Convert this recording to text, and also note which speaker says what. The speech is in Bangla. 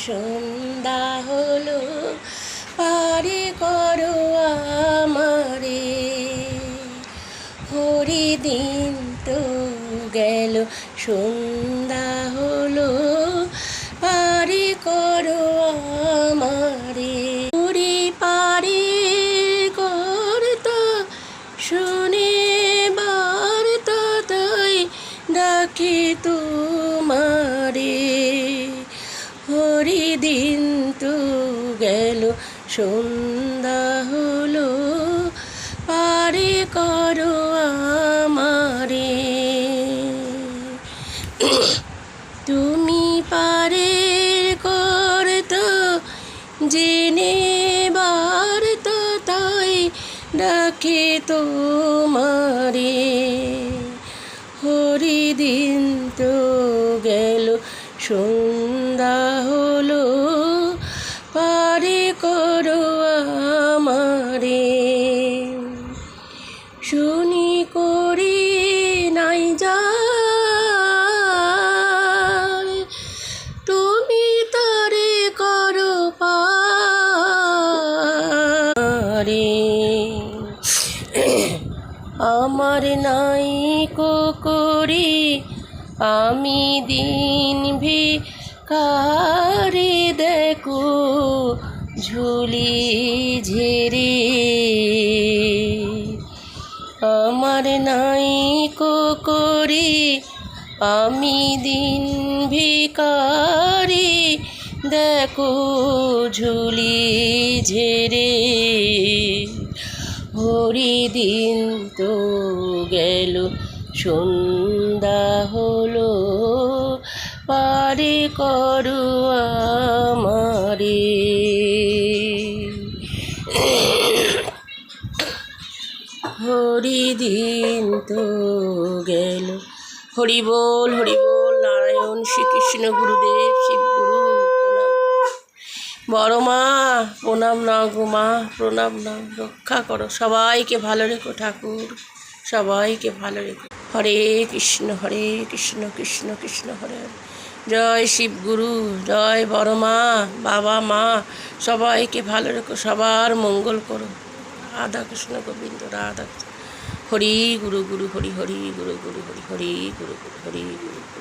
Speaker 1: সন্ধ্যা হলো পারে করো আমারে। হরি দিন তো গেল সন্ধ্যা হলো পারে করো আমারে। হরি পারে করতো শুনে বার্তা তাই ডাকি তোমারে। হরি দিন তো গেল সন্ধ্যা হলো পারে করো আমারে। তুমি পারে করতো জেনে বার্তা তাই ডাকে তোমারে। হরি দিন তো গেল সন্ধ্যা হলো পারে করো আমারে। শুনি করে নাই যায় তুমি তারে করো পারে। আমার নাই করি আমি দিন ভিখারি দেখো ঝুলি ঝেরে। আমার নাই করি আমি দিন ভিখারি দেখো ঝুলি ঝেরে। হরি দিন তো গেল সন্ধ্যা হলো পারে করো আমারে। হরি দিন তো গেল। হরি বল নারায়ণ শ্রীকৃষ্ণ গুরুদেব শিবগুরু প্রণাম। বড় মা প্রণাম নাও গো মা, প্রণাম নাও, রক্ষা করো, সবাইকে ভালো রেখো ঠাকুর, সবাইকে ভালো রেখো। হরে কৃষ্ণ কৃষ্ণ কৃষ্ণ হরে হরে। জয় শিবগুরু, জয় বড় মা, বাবা মা, সবাইকে ভালো রেখো, সবার মঙ্গল করো। রাধা কৃষ্ণ গোবিন্দ রাধা। হরি গুরু হরি হরি গুরু হরি হরি গুরু হরি গুরু।